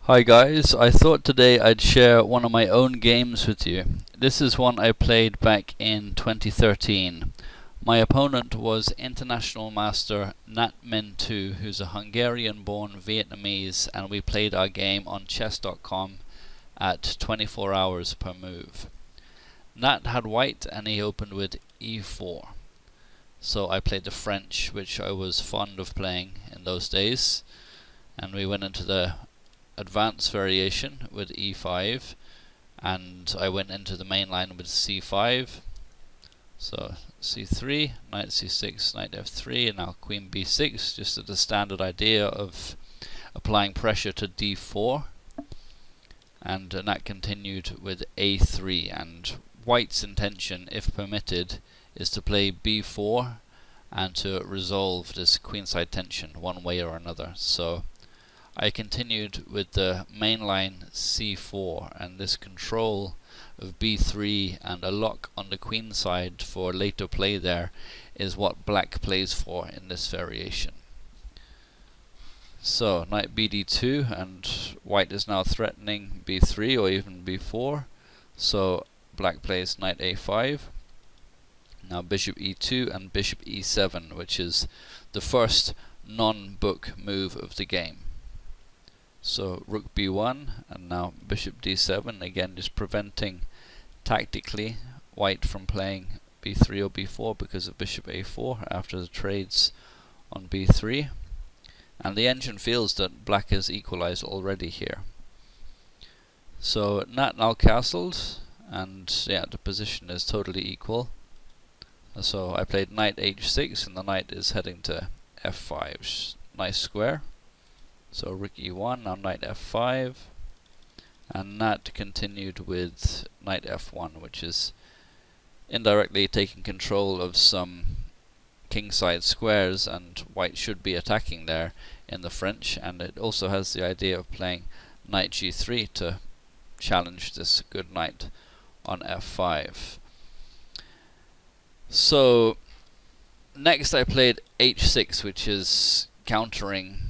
Hi guys, I thought today I'd share one of my own games with you. This is one I played back in 2013. My opponent was International Master Nhat Minh To, who's a Hungarian-born Vietnamese, and we played our game on chess.com at 24 hours per move. Nat had white and he opened with e4. So I played the French, which I was fond of playing in those days, and we went into the advanced variation with e5, and I went into the main line with c5. So c3, knight c6, knight f3, and now queen b6, just the standard idea of applying pressure to d4. And that continued with a3, and white's intention, if permitted, is to play b4 and to resolve this queenside tension one way or another. So I continued with the main line c4, and this control of b3 and a lock on the queen side for later play there is what black plays for in this variation. So knight bd2, and white is now threatening b3 or even b4, so black plays knight a5. Now bishop e2 and bishop e7, which is the first non-book move of the game. So rook b1, and now bishop d7, again just preventing tactically white from playing b3 or b4 because of bishop a4 after the trades on b3. And the engine feels that black has equalized already here. So Nat now castled, and yeah, the position is totally equal. So I played knight h6, and the knight is heading to f5. Nice square. So rook e1, now knight f5, and Nat continued with knight f1, which is indirectly taking control of some kingside squares, and white should be attacking there in the French, and it also has the idea of playing knight g3 to challenge this good knight on f5. So next I played h6, which is countering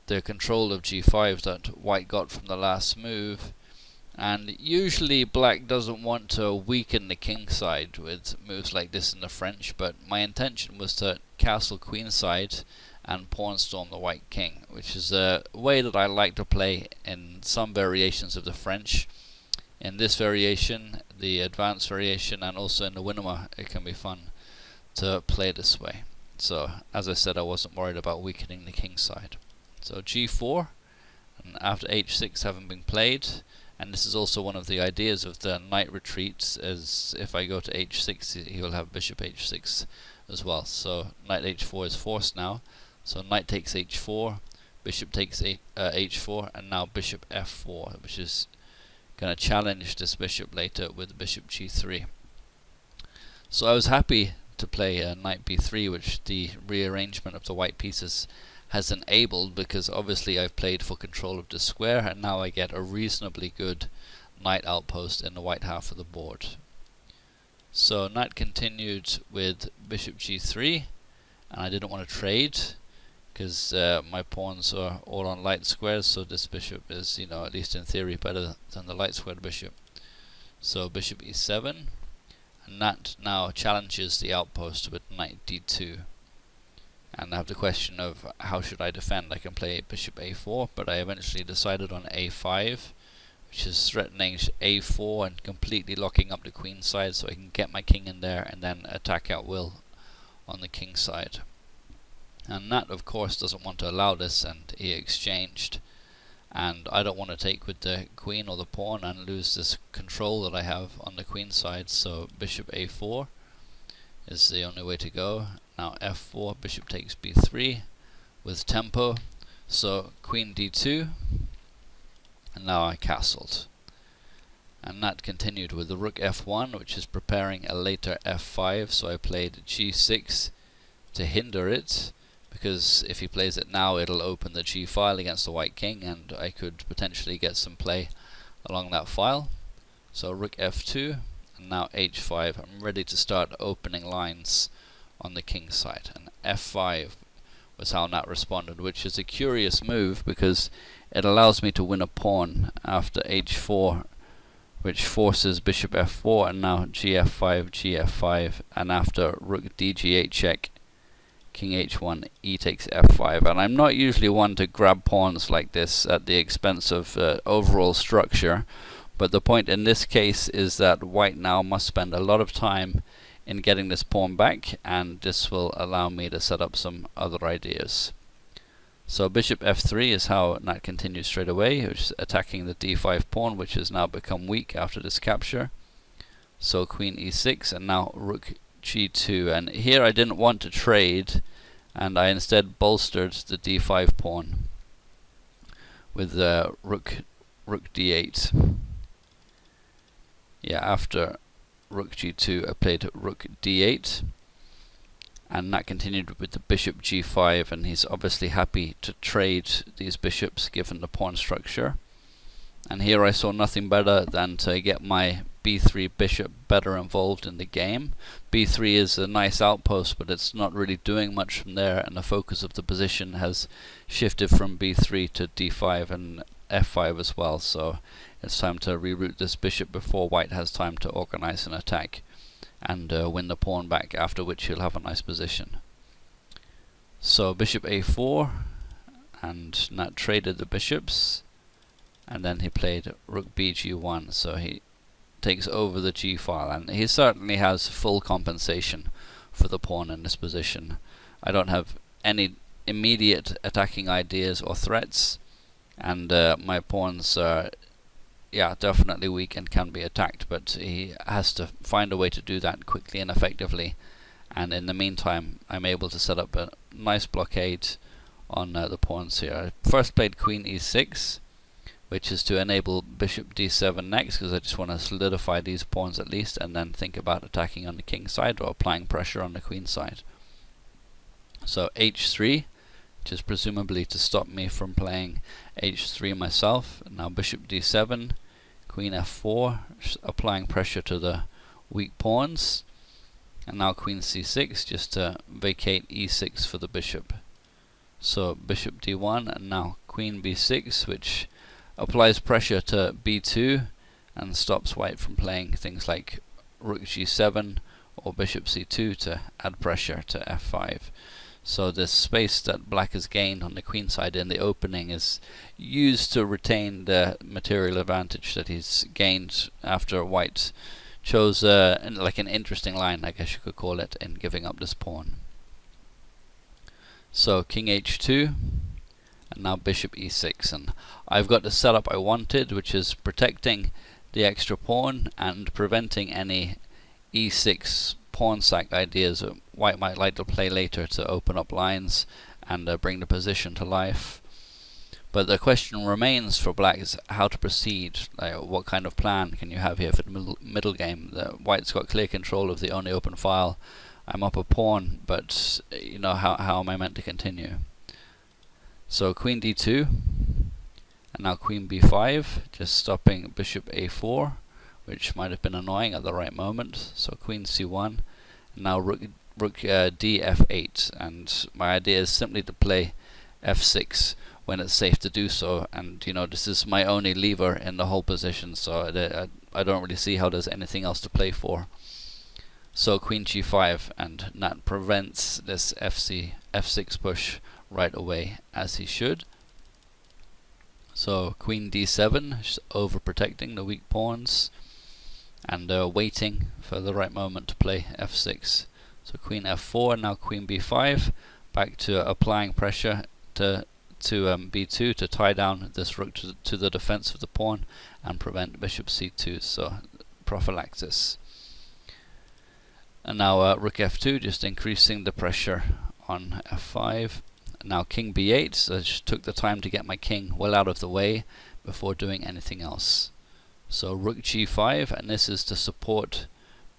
the control of g5 that white got from the last move, and usually black doesn't want to weaken the king side with moves like this in the French, but my intention was to castle queenside and pawn storm the white king, which is a way that I like to play in some variations of the French. In this variation, the advanced variation, and also in the Winema, it can be fun to play this way. So as I said, I wasn't worried about weakening the king side. So g4, and after h6 having been played, and this is also one of the ideas of the knight retreats, is if I go to h6 he will have bishop h6 as well. So knight h4 is forced now, so knight takes h4, bishop takes h4, and now bishop f4, which is going to challenge this bishop later with bishop g3. So I was happy to play knight b3, which the rearrangement of the white pieces has enabled, because obviously I've played for control of the square, and now I get a reasonably good knight outpost in the white half of the board. So knight continued with bishop g3, and I didn't want to trade because my pawns are all on light squares, so this bishop is, at least in theory, better than the light squared bishop. So bishop e7, and Nat now challenges the outpost with knight d2. And I have the question of how should I defend. I can play bishop a4, but I eventually decided on a5, which is threatening a4 and completely locking up the queen side, so I can get my king in there and then attack at will on the king side. And Nat, of course, doesn't want to allow this, and he exchanged. And I don't want to take with the queen or the pawn and lose this control that I have on the queen side, so bishop a4 is the only way to go. Now f4, bishop takes b3 with tempo, so queen d2, and now I castled. And that continued with the rook f1, which is preparing a later f5, so I played g6 to hinder it, because if he plays it now it'll open the g file against the white king, and I could potentially get some play along that file. So rook f2, and now h5. I'm ready to start opening lines on the king side, and f5 was how Nat responded, which is a curious move because it allows me to win a pawn after h4, which forces bishop f4, and now gf5, gf5, and after rook dg8 check, king h1, e takes f5. And I'm not usually one to grab pawns like this at the expense of overall structure, but the point in this case is that white now must spend a lot of time in getting this pawn back, and this will allow me to set up some other ideas. So bishop f3 is how Nhat continues straight away, which is attacking the d5 pawn, which has now become weak after this capture. So queen e6, and now rook g2. And here I didn't want to trade, and I instead bolstered the d5 pawn with rook d8. Yeah, after rook g2 I played rook d8, and that continued with the bishop g5, and he's obviously happy to trade these bishops given the pawn structure. And here I saw nothing better than to get my b3 bishop better involved in the game. b3 is a nice outpost, but it's not really doing much from there, and the focus of the position has shifted from b3 to d5 and f5 as well, so it's time to reroute this bishop before white has time to organize an attack and win the pawn back, after which he'll have a nice position. So bishop a4, and Nhat traded the bishops, and then he played rook bg1, so he takes over the g file, and he certainly has full compensation for the pawn in this position. I don't have any immediate attacking ideas or threats, and my pawns are definitely weak and can be attacked, but he has to find a way to do that quickly and effectively, and in the meantime I'm able to set up a nice blockade on the pawns here. I first played queen e6, which is to enable bishop d7 next, because I just want to solidify these pawns at least, and then think about attacking on the king side or applying pressure on the queen side. So h3, which is presumably to stop me from playing h3 myself. Now bishop d7, queen f4, applying pressure to the weak pawns, and now queen c6, just to vacate e6 for the bishop. So bishop d1, and now queen b6, which applies pressure to b2 and stops white from playing things like rook g7 or bishop c2 to add pressure to f5. So this space that black has gained on the queen side in the opening is used to retain the material advantage that he's gained after white chose like an interesting line, I guess you could call it, in giving up this pawn. So king h2, and now bishop e6, and I've got the setup I wanted, which is protecting the extra pawn and preventing any e6 pawn sack ideas that white might like to play later to open up lines and bring the position to life. But the question remains for black is how to proceed. What kind of plan can you have here for the middle game? White's got clear control of the only open file. I'm up a pawn, but you know, how am I meant to continue? So queen d2, and now queen b5, just stopping bishop a4, which might have been annoying at the right moment. So queen c1, and now rook df8, and my idea is simply to play f6 when it's safe to do so, and you know, this is my only lever in the whole position, so I don't really see how there's anything else to play for. So queen g5, and Nhat prevents this f6 push right away, as he should. So queen d7, just overprotecting the weak pawns and waiting for the right moment to play f6. So queen f4, now queen b5, back to applying pressure to b2 to tie down this rook to the defense of the pawn and prevent bishop c2, so prophylaxis. And now rook f2, just increasing the pressure on f5. Now king b8, so I just took the time to get my king well out of the way before doing anything else. So rook g5, and this is to support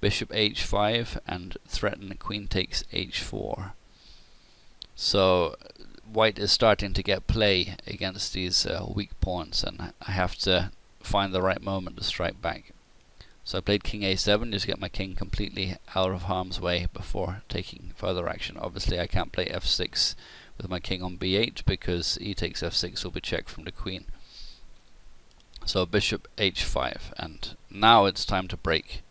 bishop h5 and threaten queen takes h4. So white is starting to get play against these weak pawns, and I have to find the right moment to strike back. So I played king a7 just to get my king completely out of harm's way before taking further action. Obviously I can't play f6 with my king on b8, because e takes f6 will be checked from the queen. So bishop h5, and now it's time to break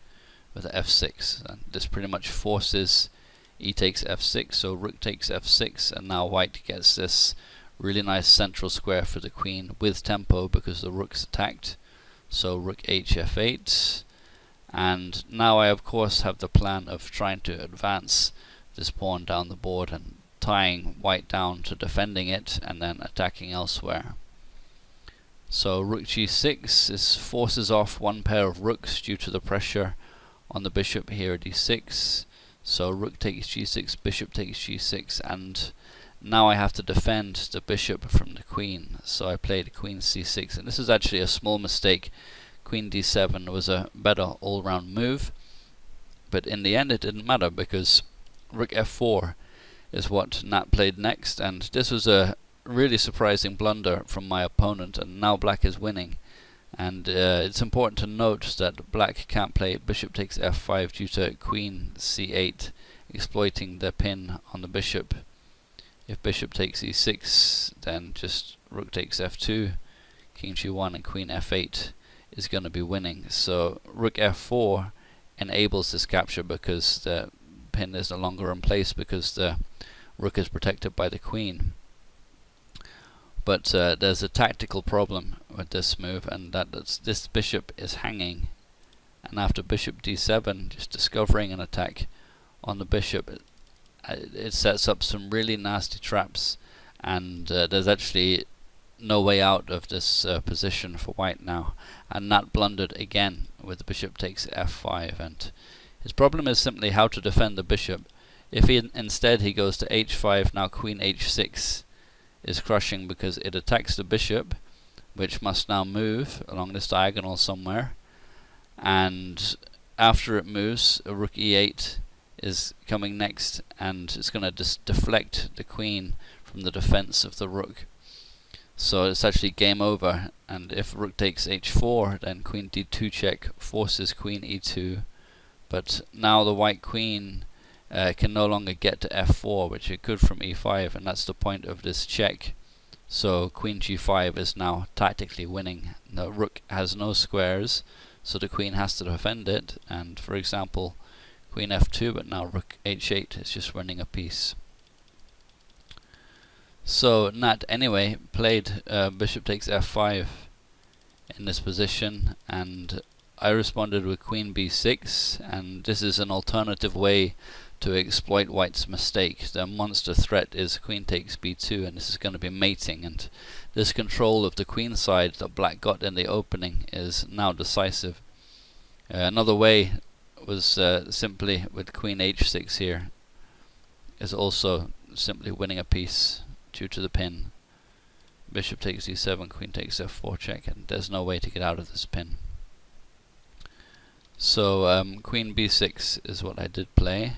with f6, and this pretty much forces e takes f6, so rook takes f6, and now white gets this really nice central square for the queen with tempo because the rook's attacked. So rook h f8, and now I of course have the plan of trying to advance this pawn down the board and tying white down to defending it and then attacking elsewhere. So rook g6 forces off one pair of rooks due to the pressure on the bishop here at d6. So rook takes g6, bishop takes g6, and now I have to defend the bishop from the queen. So I played queen c6, and this is actually a small mistake. Queen d7 was a better all-round move, but in the end it didn't matter because rook f4 is what Nhat played next, and this was a really surprising blunder from my opponent, and now black is winning. And it's important to note that black can't play bishop takes f5 due to queen c8 exploiting the pin on the bishop. If bishop takes e6, then just rook takes f2, king g1, and queen f8 is going to be winning. So rook f4 enables this capture because the pin is no longer in place because the rook is protected by the queen. But there's a tactical problem with this move, and this bishop is hanging, and after bishop d7, just discovering an attack on the bishop, it sets up some really nasty traps, and there's actually no way out of this position for white now. And Nhat blundered again with bishop takes f5, and his problem is simply how to defend the bishop. If instead he goes to h5, now queen h6 is crushing because it attacks the bishop, which must now move along this diagonal somewhere, and after it moves, a rook e8 is coming next, and it's going to deflect the queen from the defense of the rook. So it's actually game over, and if rook takes h4, then queen d2 check forces queen e2, but now the white queen can no longer get to f4, which it could from e5, and that's the point of this check. So queen g5 is now tactically winning. The rook has no squares, so the queen has to defend it, and for example queen f2, but now rook h8 is just winning a piece. So Nhat anyway played bishop takes f5 in this position, and I responded with queen b6, and this is an alternative way to exploit white's mistake. The monster threat is queen takes b2, and this is going to be mating, and this control of the queen side that black got in the opening is now decisive. Another way was simply with queen h6 here, is also simply winning a piece due to the pin. Bishop takes e7, queen takes f4 check, and there's no way to get out of this pin. So queen b6 is what I did play,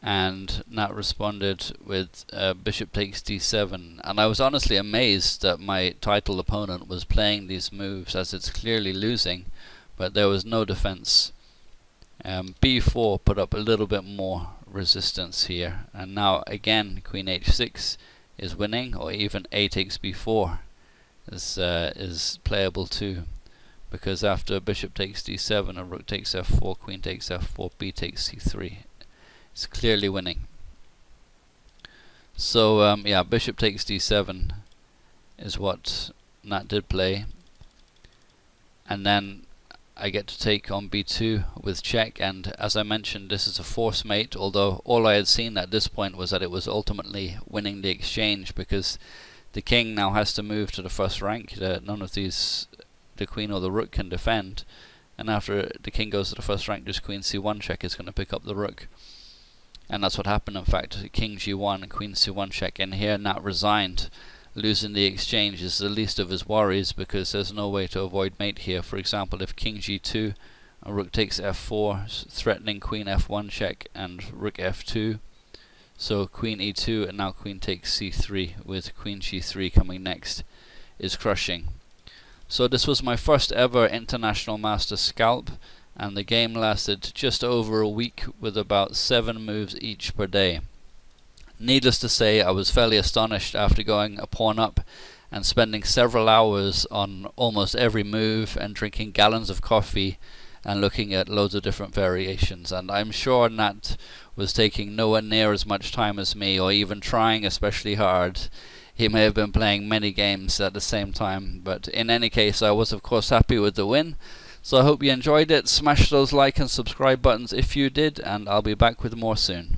and Nhat responded with bishop takes d7, and I was honestly amazed that my title opponent was playing these moves, as it's clearly losing, but there was no defense. b4 put up a little bit more resistance here, and now again queen h6 is winning, or even a takes b4 is playable too, because after bishop takes d7 and rook takes f4, queen takes f4, b takes c3. It's clearly winning. So yeah, bishop takes d7 is what Nhat did play, and then I get to take on b2 with check, and as I mentioned, this is a force mate, although all I had seen at this point was that it was ultimately winning the exchange, because the king now has to move to the first rank. None of these, the queen or the rook, can defend, and after the king goes to the first rank, just queen c1 check is going to pick up the rook. And that's what happened, in fact. King g1 and queen c1 check, and here Nhat resigned. Losing the exchange is the least of his worries, because there's no way to avoid mate here. For example, if king g2 and rook takes f4, threatening queen f1 check and rook f2, so queen e2 and now queen takes c3 with queen g3 coming next is crushing. So this was my first ever International Master scalp, and the game lasted just over a week with about 7 moves each per day. Needless to say, I was fairly astonished after going a pawn up and spending several hours on almost every move and drinking gallons of coffee and looking at loads of different variations. And I'm sure Nat was taking nowhere near as much time as me, or even trying especially hard. He may have been playing many games at the same time, but in any case, I was of course happy with the win. So I hope you enjoyed it. Smash those like and subscribe buttons if you did, and I'll be back with more soon.